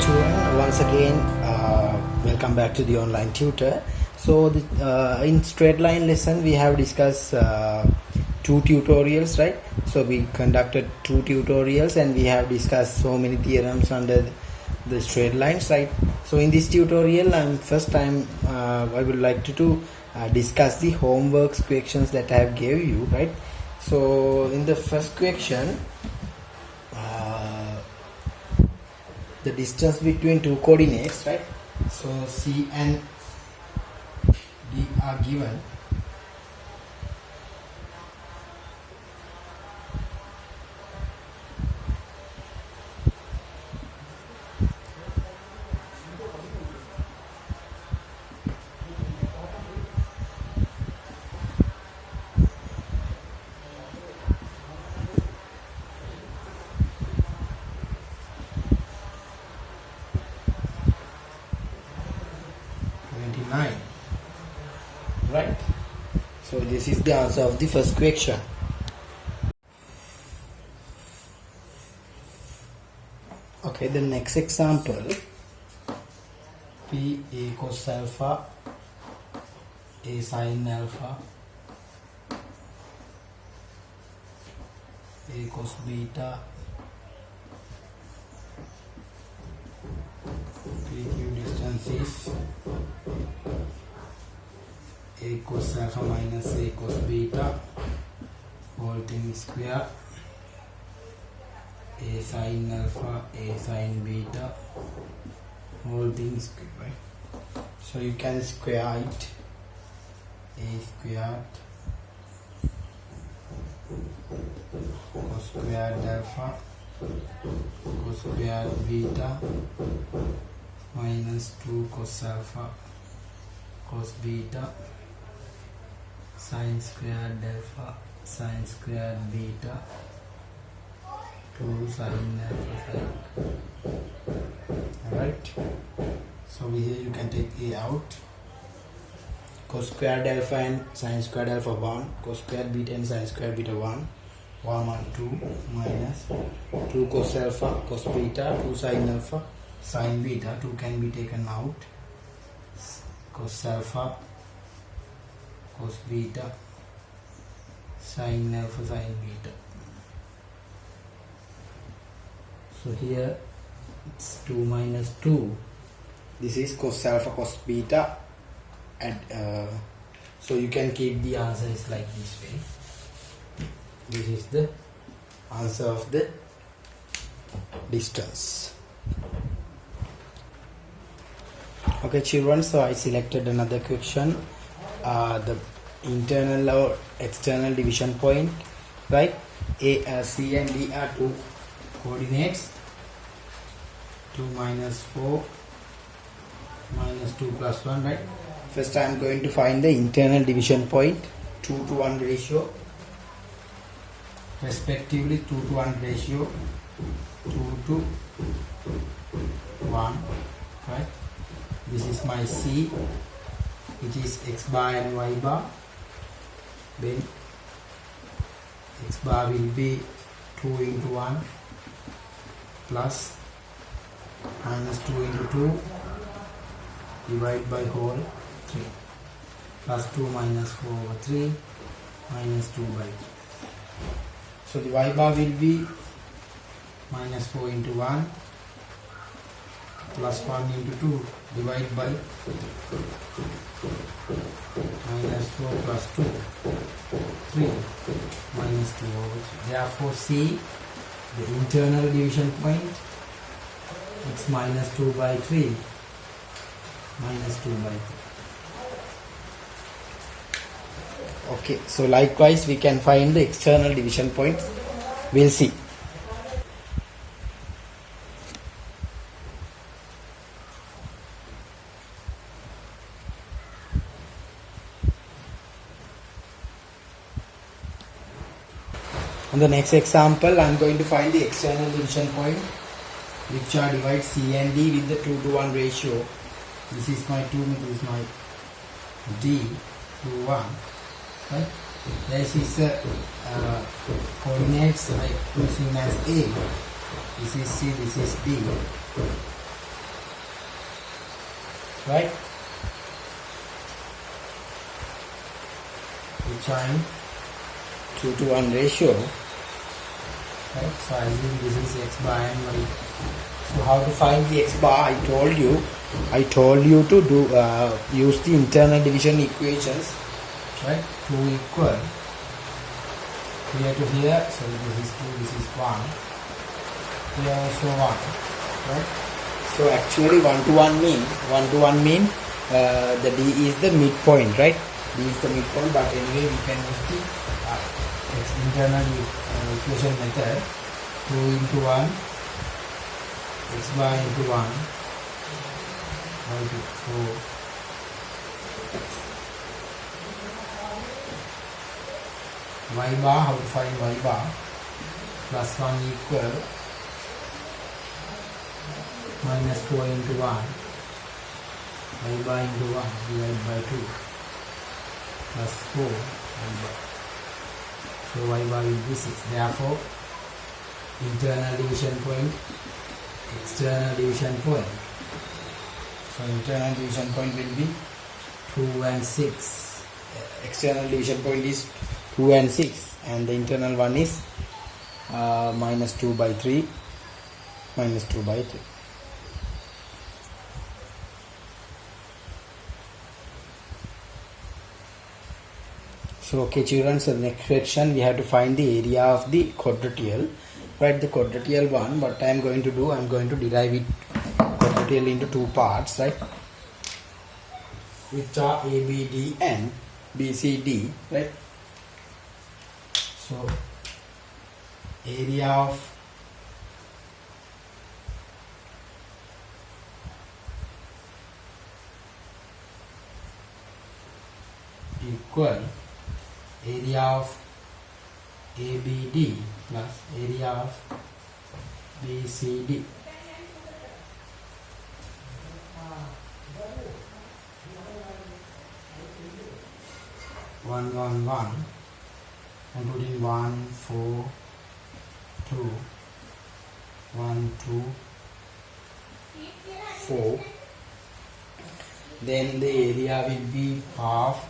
children, once again welcome back to the online tutor. So in straight line lesson we have discussed two tutorials, right? So we conducted two tutorials and we have discussed so many theorems under the straight lines, right? So in this tutorial I would like to discuss the homework questions that I have gave you, right? So in the first question, the distance between two coordinates, right? So C and D are given. Right, so this is the answer of the first question. Okay, the next example, P A cos alpha, A sin alpha, A cos beta, PQ distance is A cos alpha minus A cos beta whole thing square, A sin alpha, A sin beta whole thing square, right? So you can square it. A squared cos squared alpha cos squared beta minus 2 cos alpha cos beta sin squared alpha sin squared beta 2 sin alpha sin. Alright, so here you can take A out. Cos squared alpha and sin squared alpha 1, cos squared beta and sin squared beta 1 and 2 minus 2 cos alpha cos beta 2 sin alpha sin beta, 2 can be taken out, cos alpha cos beta sin alpha sin beta. So here it's 2 minus 2. This is cos alpha cos beta, and so you can keep the answers like this way. This is the answer of the distance. Okay children, so I selected another question, the internal or external division point, right? C and D are two coordinates, 2 minus 4 minus 2 plus 1, right? First I am going to find the internal division point, 2 to 1 ratio, respectively 2 to 1 ratio, 2 to 1, right? This is my C, which is x bar and y bar. Then x bar will be 2 into 1 plus minus 2 into 2 divided by whole 3 plus 2 minus 4 over 3 minus 2 by 3. So the y bar will be minus 4 into 1 plus 1 into 2 divided by minus 4 plus 2 3 minus 2 over 3. Therefore C, the internal division point, it's minus 2 by 3 minus 2 by 3. Okay, so likewise we can find the external division point. We'll see. On the next example, I am going to find the external division point, which are divide C and D with the 2 to 1 ratio. This is my 2, this is my D to 1. Right? This is coordinates I using as A. This is C, this is D. right? Which I'm 2:1 ratio, right? So I assume this is x bar and y. So how to find the x bar? I told you to do use the internal division equations, right? 2 equal here to here, so this is 2, this is 1, here also 1, right? So actually 1:1 mean the D is the midpoint, right? D is the midpoint, but anyway we can use the internal equation method. 2 into 1, x bar into 1, so y bar, how to find y bar? Plus 1 equal minus 4 into 1, y bar into 1 divided by 2 plus 4 y bar. So y bar will be 6. Therefore, internal division point, external division point. So internal division point will be 2 and 6. External division point is 2 and 6, and the internal one is minus 2 by 3. Minus 2 by 3. So okay children, so the next section we have to find the area of the quadrilateral, right? The quadrilateral one, what I am going to do, I am going to derive it quadrilateral into 2 parts, right? Which are ABD and BCD, right? So area of equal area of ABD plus area of BCD. One, I'm putting 1, 4, 2, 1, 2, 4. Then the area will be half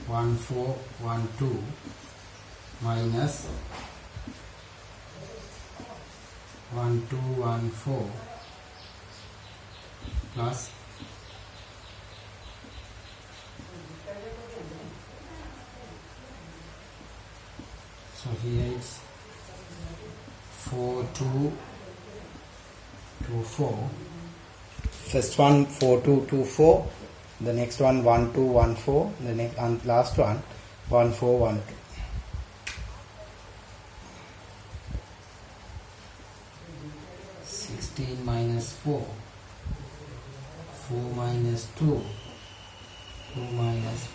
1, 4, 1, 2 minus 1, 2, 1, 4 plus so here it's 4, 2, 2, 4. First one 4, 2, 2, 4. The next one 1, 2, 1, 4. The next and last one 1, 4, 1, 2. Minus 4, 4 minus 2, 2 minus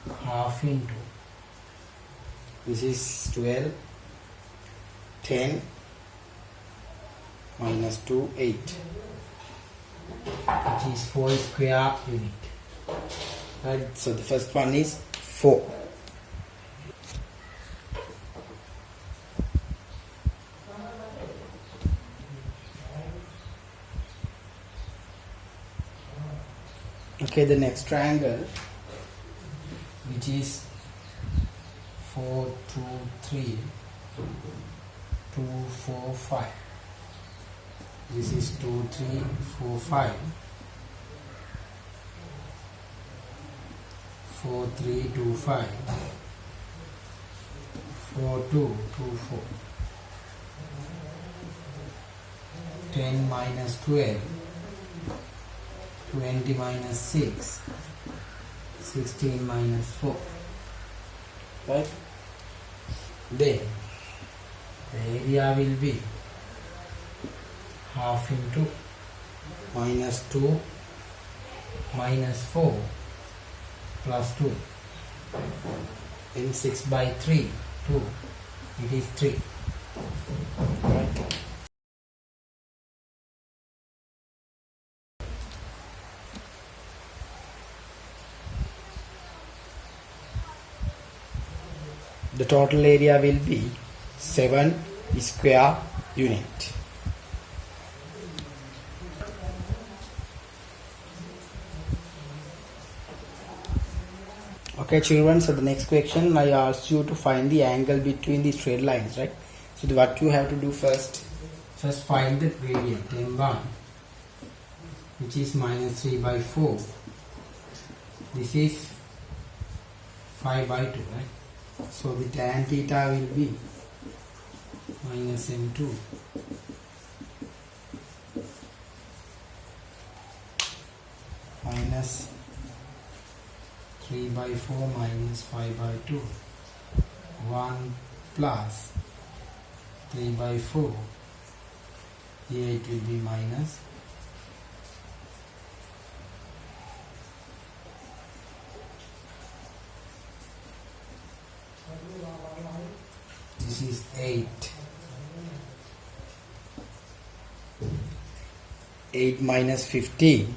4, half into, this is 12, 10, minus 2, 8, which is 4 square unit, right? So the first one is 4. Okay, the next triangle, which is 4, 2, 3, 2, 4, 5. This is 2, 3, 4, 5. 4, 3, 2, 5. 4, 2, 2, 4. 10 minus 12. 20 minus 6, 16 minus 4, right? Then the area will be half into minus 2 minus 4 plus 2, in 6 by 3, 2, it is 3, right? The total area will be 7 square unit. Okay children, so the next question I asked you to find the angle between the straight lines, right? So what you have to do first find the gradient m1, which is minus 3 by 4. This is 5 by 2, right? So the tan theta will be minus m2 minus 3 by 4 minus 5 by 2, 1 plus 3 by 4. Here it will be minus this is 8 minus 15,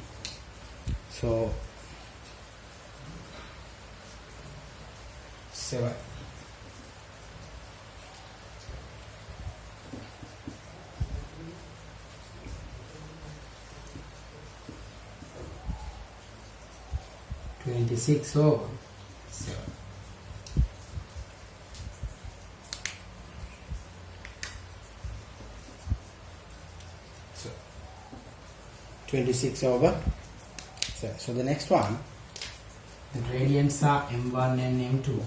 so 7. (26 over 7). So 26 over 7. So the next one, the gradients are m1 and m2.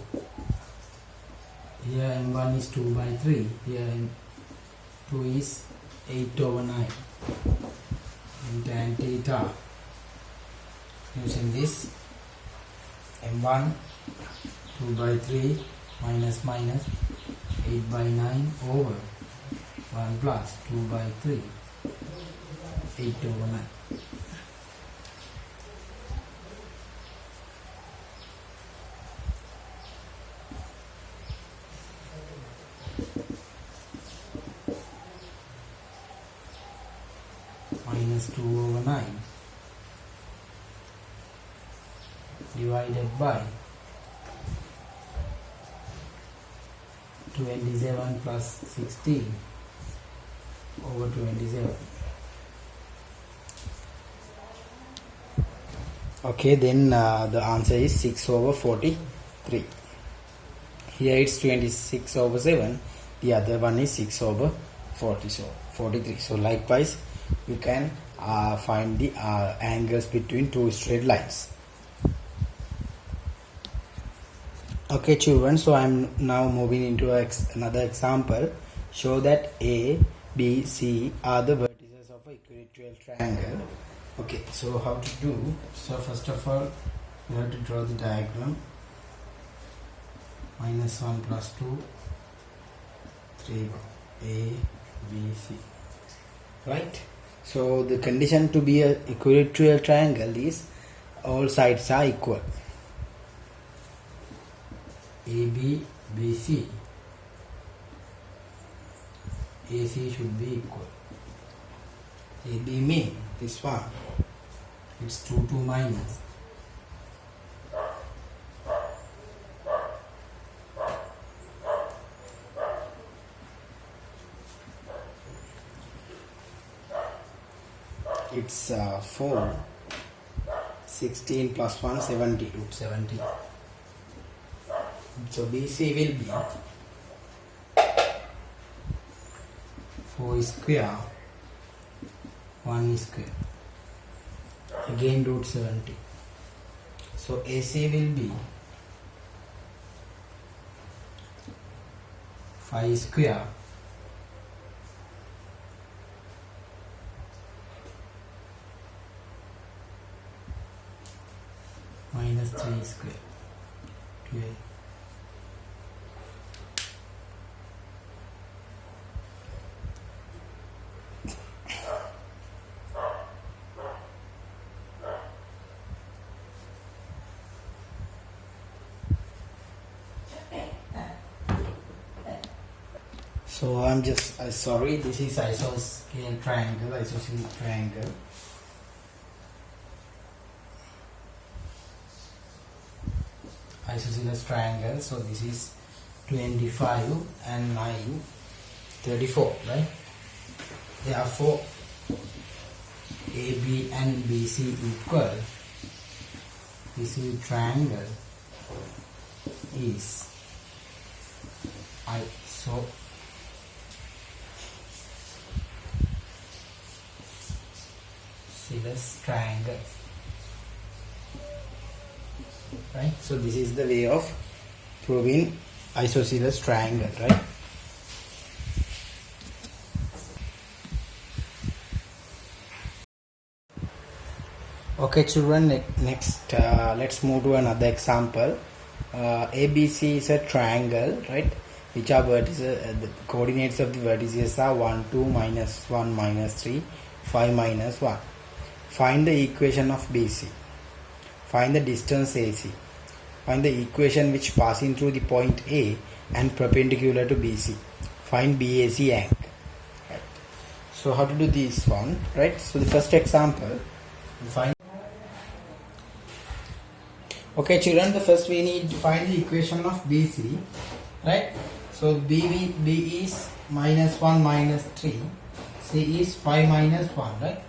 Here m1 is 2 by 3. Here m2 is 8 over 9. And tan theta, using this m1 2 by 3 minus 8 by 9 over 1 plus 2 by 3 8 over 9. Minus 2 over 9 divided by 27 plus 16 over 27. Okay, then the answer is 6 over 43. Here it's 26 over 7. The other one is 6 over 43. So likewise, you can find the angles between two straight lines. Okay children, so I am now moving into another example. Show that A, B, C are the vertices of an equilateral triangle. Okay, so how to do? So first of all, we have to draw the diagram. Minus 1 plus 2, 3, A, B, C. Right? So the condition to be an equilateral triangle is all sides are equal. AB, BC, AC should be equal. AB mean this one, it's 2 minus. It's 4, 16 plus 1, 70, root 70. So BC will be 4 square, 1 square, again root 70. So AC will be 5 square, minus 3 square, 12. So I'm just sorry, this is isosceles triangle. Isosceles triangle. So this is 25 and 9, 34, right? Therefore, AB and BC equal. This triangle is isosceles triangle. Right? So this is the way of proving isosceles triangle, right? Okay children, next let's move to another example. ABC is a triangle, right? Which are vertices, the coordinates of the vertices are 1, 2, minus 1, minus 3, 5, minus 1. Find the equation of BC. Find the distance AC. Find the equation which passing through the point A and perpendicular to BC. Find BAC angle. Right. So how to do this one, right? So the first example, find. Okay children, the first we need to find the equation of BC, right? So B is minus 1 minus 3, C is 5 minus 1, right?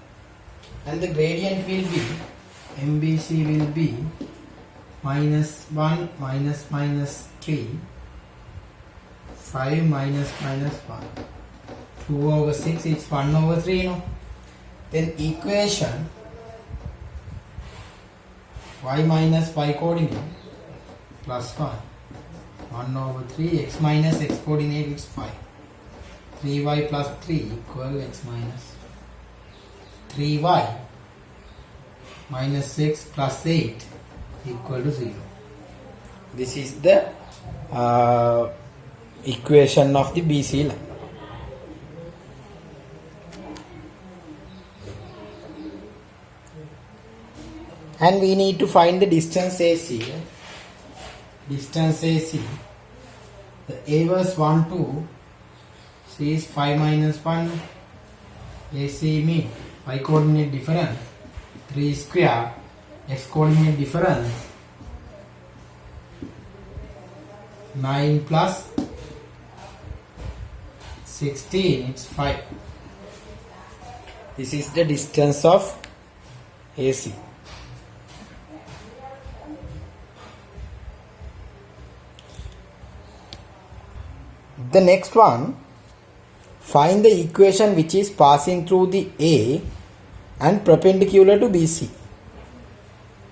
And the gradient will be, MBC will be minus 1 minus minus 3, 5 minus minus 1, 2 over 6, it's 1 over 3, no? Then equation y minus y coordinate plus 1, 1 over 3, x minus x coordinate is 5, 3y plus 3 equal x minus 3y minus 6 plus 8 equal to 0. This is the equation of the BC line. And we need to find the distance AC. Distance AC. The A was 1, 2. C is 5 minus 1. AC mean y coordinate difference 3 square, x coordinate difference 9 plus 16, it's 5. This is the distance of AC. The next one, find the equation which is passing through the A and perpendicular to BC.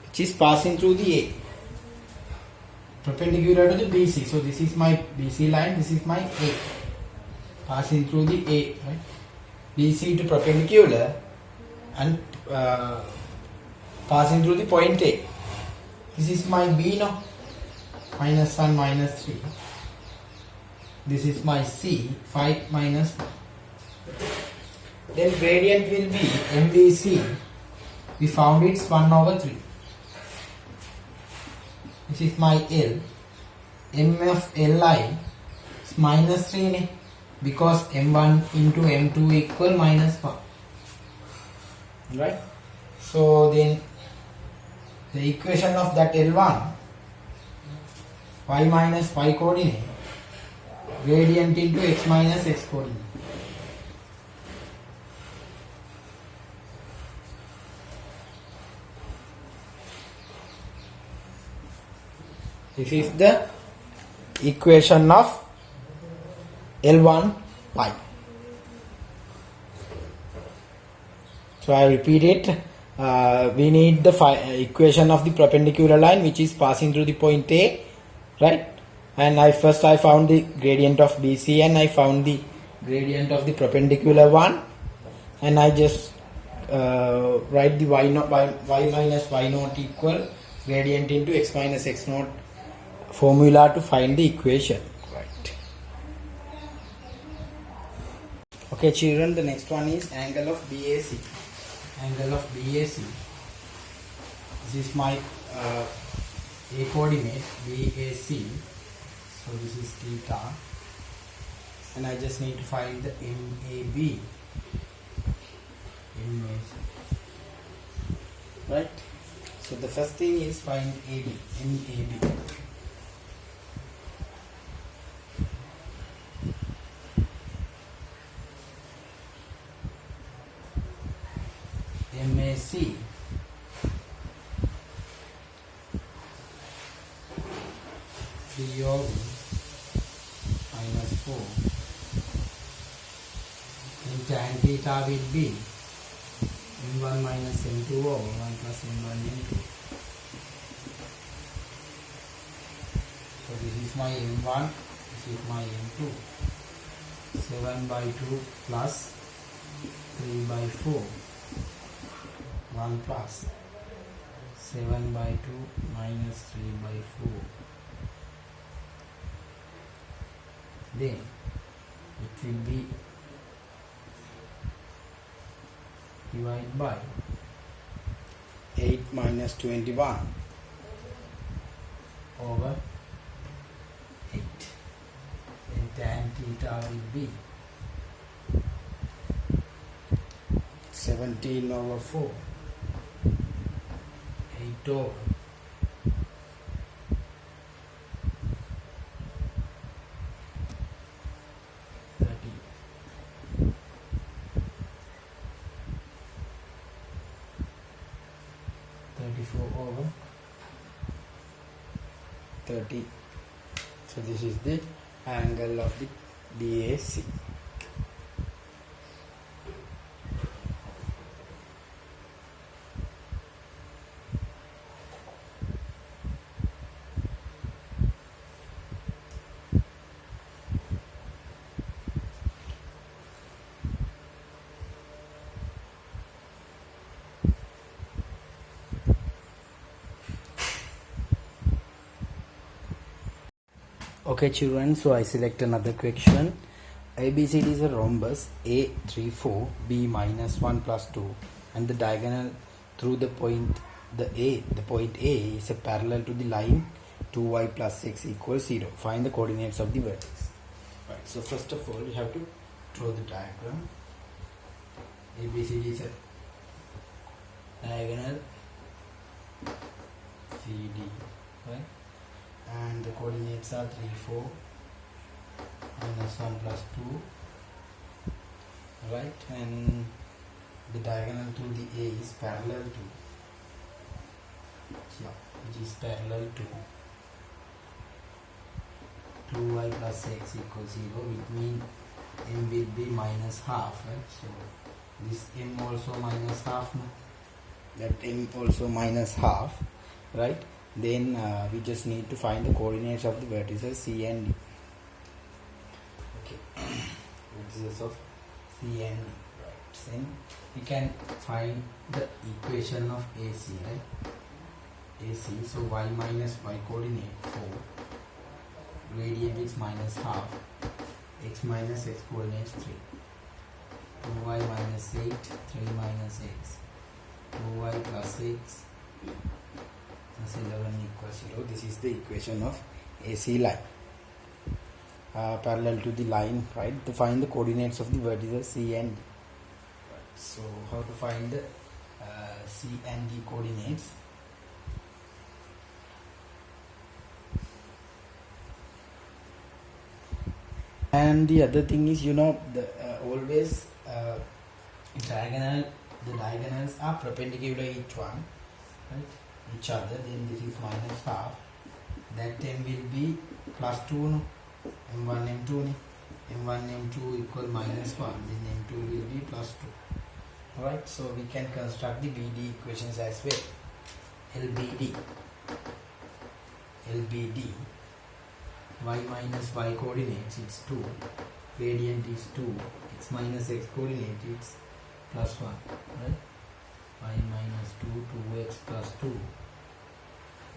Which is passing through the A. Perpendicular to the BC. So this is my BC line, this is my A. Passing through the A, right? BC to perpendicular and passing through the point A. This is my B, no? Minus 1, minus 3. This is my C, 5 minus 1. Then gradient will be MVC. We found it's 1 over 3. This is my L. MF Li is minus 3 because M1 into M2 equal minus 1. Right? So then the equation of that L1, y minus y coordinate, gradient into x minus x coordinate. This is the equation of L1 pi. So I repeat it. We need the equation of the perpendicular line which is passing through the point A, right? And I found the gradient of BC and I found the gradient of the perpendicular one, and I just write the y minus y naught equal gradient into x minus x naught formula to find the equation. Right. Okay children, the next one is angle of BAC. Angle of BAC. This is my A coordinate BAC. So this is theta, and I just need to find the MAB. Right? So the first thing is find MAB. AC, D of minus 4, then tan theta will be m1 minus m2 over 1 plus m1 m2. So this is my m1, this is my m2. 7 by 2 plus 3 by 4, 1 plus 7 by 2 minus 3 by 4. Then it will be divided by 8 minus 21 over 8. Then tan theta will be 17 over 4, 8 over 34 over 30. So this is the angle of the BAC. Okay children, so I select another question. ABCD is a rhombus A 3 4 B minus 1 plus 2 and the diagonal through the point point A is a parallel to the line 2y plus x equals 0. Find the coordinates of the vertex. Right, so first of all you have to draw the diagram. ABCD is a diagonal CD, right? And the coordinates are 3 4 minus 1 plus 2, right? And the diagonal to the A is parallel to, which is parallel to 2y plus x equals 0, which means m will be minus half, right? So this m also minus half, no? That m also minus half, right? Then we just need to find the coordinates of the vertices C and D. Okay, vertices of C and D, right? Then we can find the equation of AC, right? AC, so y minus y coordinate 4, gradient is minus half, x minus x coordinate 3, 2y minus 8, 3 minus x, 2y plus x plus 11 equals 0. This is the equation of AC line parallel to the line, right? To find the coordinates of the vertices C and D. Right. So how to find the C and D coordinates? And the other thing is, you know, the always the diagonals are perpendicular each one, right? Each other. Then this is minus half. That m will be plus 2, no? m1 m2, no? m1 m2 equal minus 1. Then m2 will be plus 2. Alright, so we can construct the BD equations as well. LBD y minus y coordinates, it's 2, gradient is 2, x minus x coordinate is plus 1, right? Y minus 2, 2x plus 2,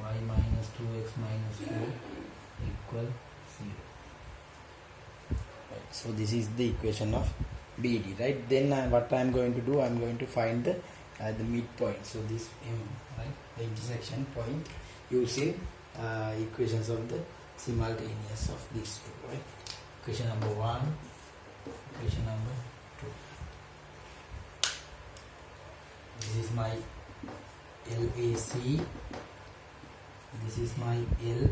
y minus 2x minus 4 equal 0. Right, so this is the equation of BD, right? Then what I am going to do, I am going to find the midpoint. So this M, right, the intersection point using equations of the simultaneous of these two, right? Equation number 1, equation number 2. This is my LAC, this is my LBD,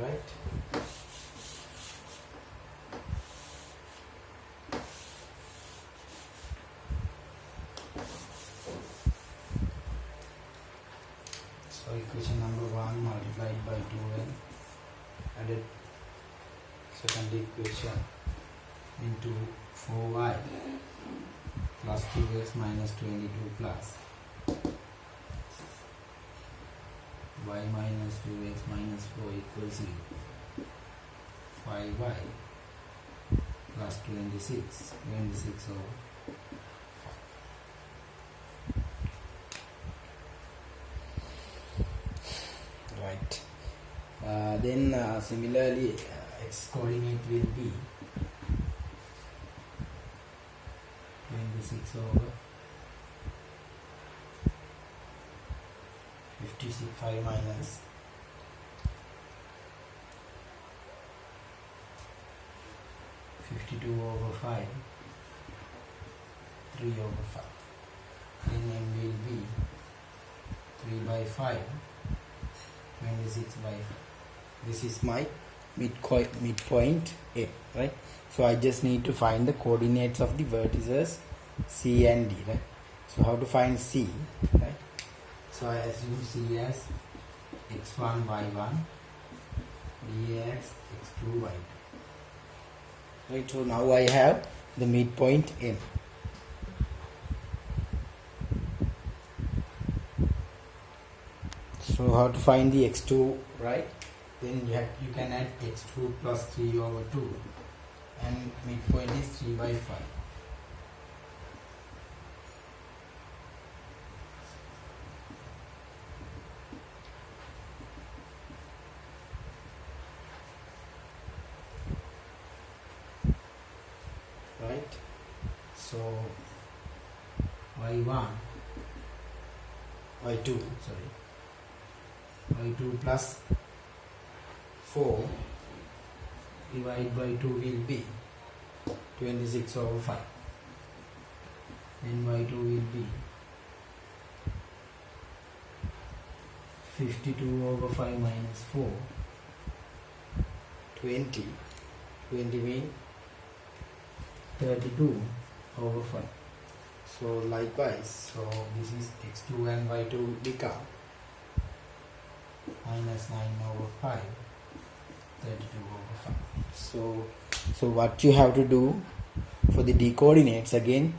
right? equation number 1 multiplied by 2n, added second equation into 4y plus 2x minus 22 plus y minus 2x minus 4 equals 0. 5y plus 26 over right. Then similarly x coordinate will be 26 over 56, 5 minus 52 over 5, 3 over 5. Then m will be 3 by 5, 26 by 5. This is my midpoint A, right? So I just need to find the coordinates of the vertices C and D, right? So how to find C, right? So I assume C as x1, y1, D as x2, y2. Right, so now I have the midpoint M. So how to find the x2, right? Then you can add x2 plus 3 over 2, and midpoint is 3 by 5. Right, so y2 plus 4 divided by 2 will be 26 over 5, then y2 will be 52 over 5 minus 4, 20 means 32 over 5. So likewise, so this is x2 and y2 become minus 9 over 5, 32 over 5. So what you have to do for the d coordinates, again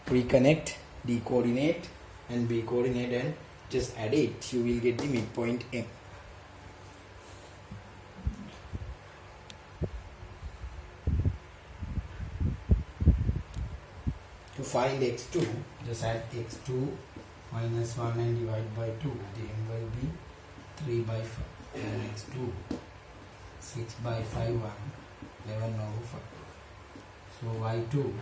reconnect d coordinate and b coordinate and just add it, you will get the midpoint M. To find x2, just add x2 minus 1 and divide by 2. The m will be 3 by 5. And x2, 6 by 5, 1, 11 over 5. So y2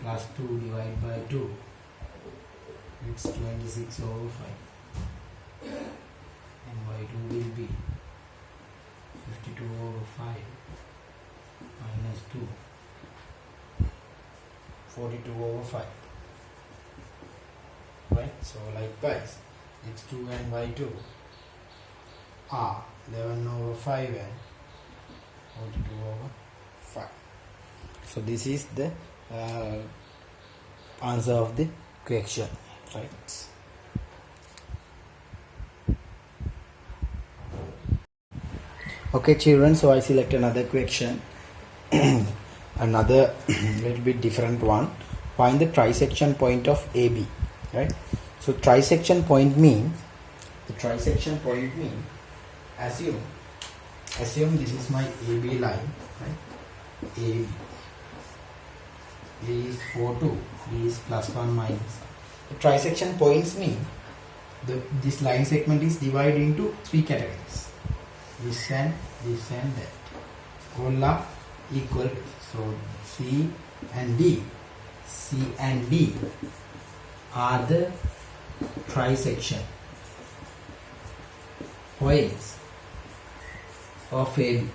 plus 2 divided by 2, it's 26 over 5. And y2 will be 52 over 5 minus 2. 42 over 5, right? So likewise, x2 and y2 are 11 over 5 and 42 over 5. So this is the answer of the question, right? Okay children, so I select another question. Another little bit different one. Find the trisection point of AB, right? So trisection point means, assume this is my AB line, right? AB, A is 4, 2, B is plus 1 minus 1. The trisection points mean this line segment is divided into 3 categories. This and that. All are equal. So C and D are the trisection points of AB,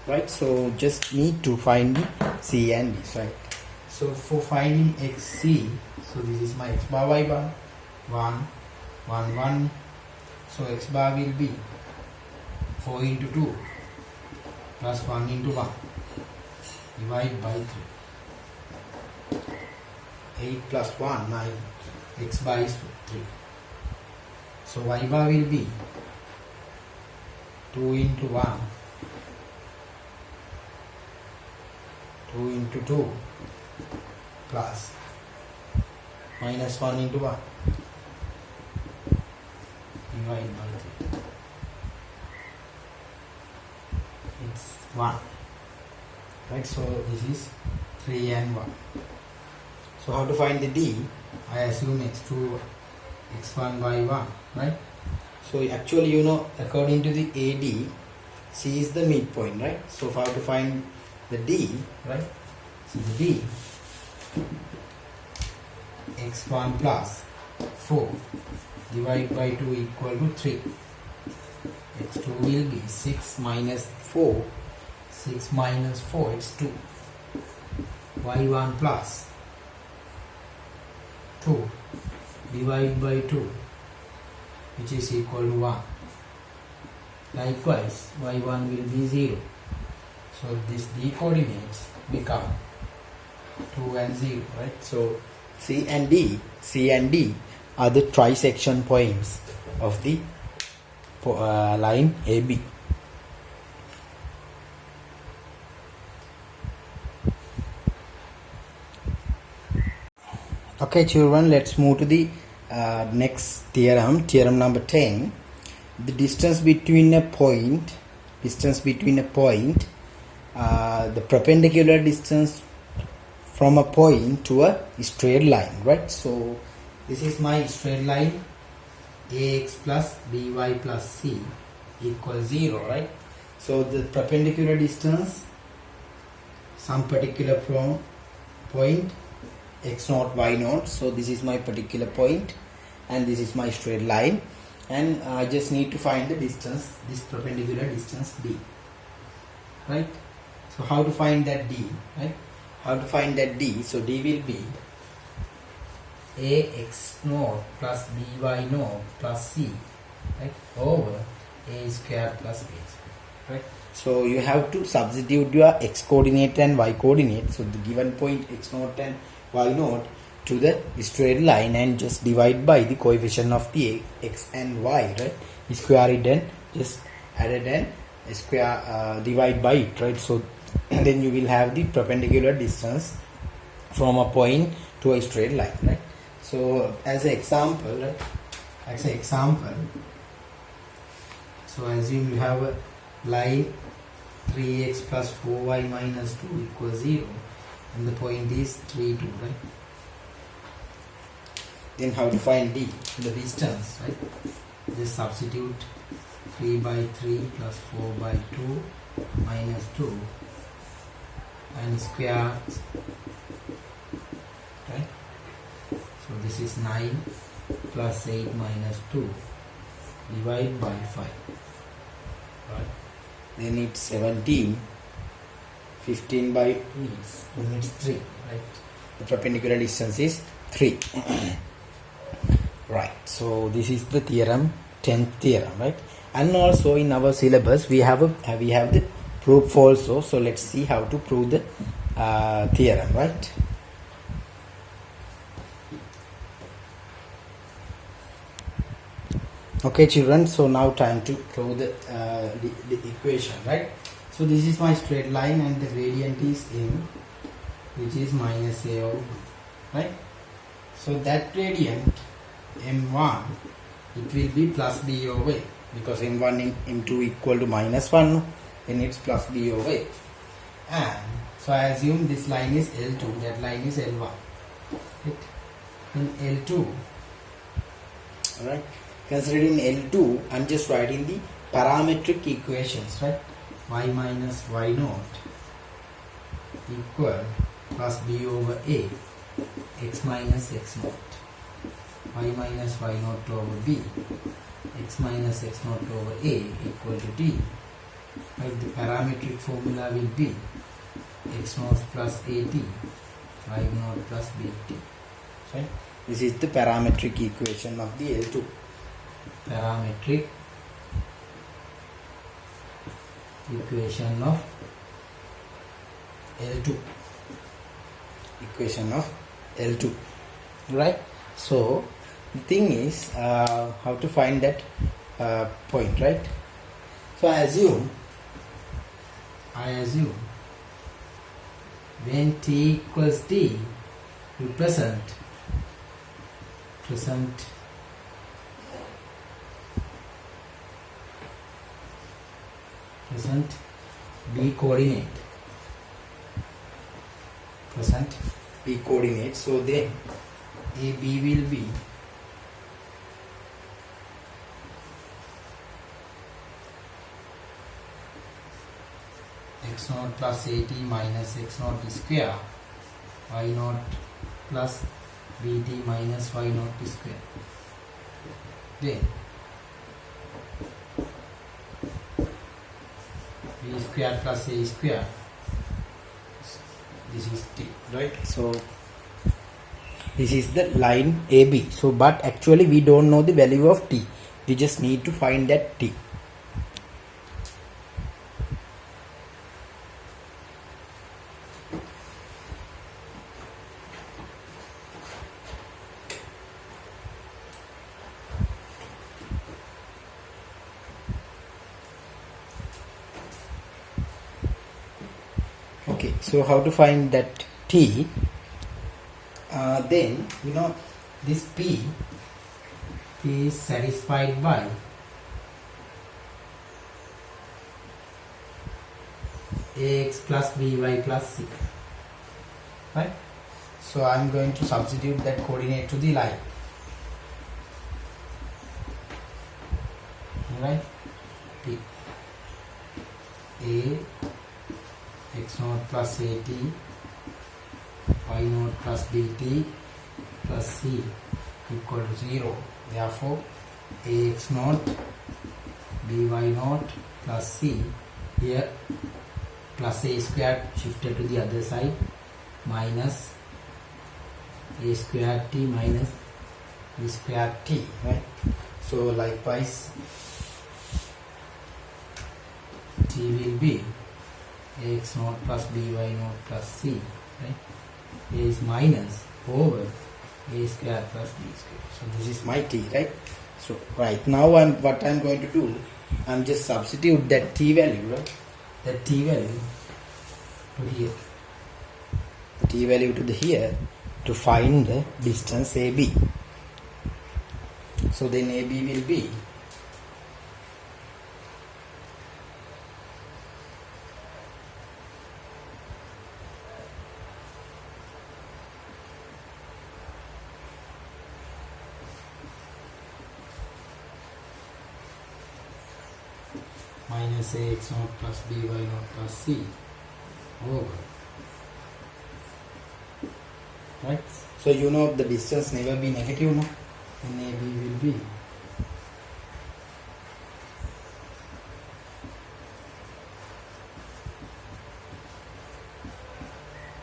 right? So just need to find the C and D, right? So for finding XC, so this is my x bar, y bar, 1, 1, 1. So x bar will be 4 into 2 plus 1 into 1, divide by 3. 8 plus 1, 9, x bar is 3. So y bar will be 2 into 1, 2 into 2 plus minus 1 into 1 divided by 3. It's 1. Right, so this is 3 and 1. So how to find the d? I assume x2, x1, y1, right? So actually, you know, according to the AD, C is the midpoint, right? So how to find the d, right? So the d, x1 plus 4 divided by 2 equal to 3. x2 will be 6 minus 4. 6 minus 4, it's 2. y1 plus 2 divided by 2, which is equal to 1. Likewise, y1 will be 0. So this d coordinates become 2 and 0, right? So C and D are the trisection points of the line AB. Okay children, let's move to the next theorem, theorem number 10. The distance between a point, the perpendicular distance from a point to a straight line, right? So this is my straight line, ax plus by plus c equals 0, right? So the perpendicular distance, some particular from point x0, y0. So this is my particular point and this is my straight line, and I just need to find the distance, this perpendicular distance d, right? So how to find that d, right? How to find that d? So d will be ax0 plus by0 plus c, right, over a square plus b square, right? So you have to substitute your x coordinate and y coordinate, so the given point x0 and y0 to the straight line, and just divide by the coefficient of the x and y, right? Square it and just add it and square divide by it, right? So then you will have the perpendicular distance from a point to a straight line, right? So as an example, right? So assume you have a line 3x plus 4y minus 2 equals 0, and the point is 3, 2, right? Then how to find d, the distance, right? Just substitute 3 by 3 plus 4 by 2 minus 2 and square, right? So this is 9 plus 8 minus 2 divided by 5, right? Then it's 17, 15 by it's 3, right? The perpendicular distance is 3. Right, so this is the theorem, 10th theorem, right? And also in our syllabus we have the proof also. So let's see how to prove the theorem, right? Okay children, so now time to prove the equation, right? So this is my straight line and the gradient is m, which is minus a over b, right? So that gradient m1, it will be plus b over a, because m1 and m2 equal to minus 1, then it's plus b over a. And so I assume this line is L2, that line is L1, right? In L2, alright, considering L2, I'm just writing the parametric equations, right? Y minus y0 equal plus b over a, x minus x0, y minus y0 over b, x minus x0 over a equal to d. Right, the parametric formula will be x0 plus at, y0 plus bt. Right? This is the parametric equation of the L2. Parametric equation of L2. Equation of L2. Right? So the thing is how to find that point, right? So I assume when t equals t, we present b coordinate, so then AB will be x0 plus AT minus x0 square, y0 plus BT minus y0 square. Then b square plus a square, this is t, right? So this is the line AB. So but actually we don't know the value of t, we just need to find that t. Okay, so how to find that t? Then this p is satisfied by ax plus by plus c, right? So I am going to substitute that coordinate to the line, right? P a x0 plus AT, y0 plus BT plus C equal to 0. Therefore, AX0 BY0 plus C, here plus A squared shifted to the other side, minus A squared T minus B squared T, right? So likewise, T will be AX0 plus BY0 plus C, right? A is minus over A square plus B square. So this is my T, right? So right now what I'm going to do, I'm just substitute that T value, right? That T value to here. The T value to the here to find the distance AB. So then AB will be minus AX0 plus BY0 plus C over, right? So the distance never be negative, no? Then AB will be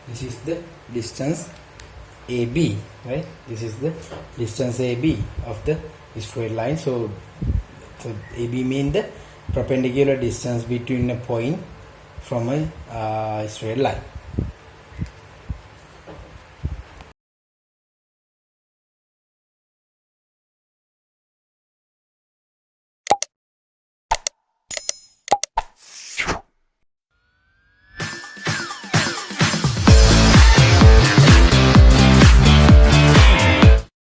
this is the distance AB, right? This is the distance AB of the straight line. So AB means the perpendicular distance between a point from a straight line.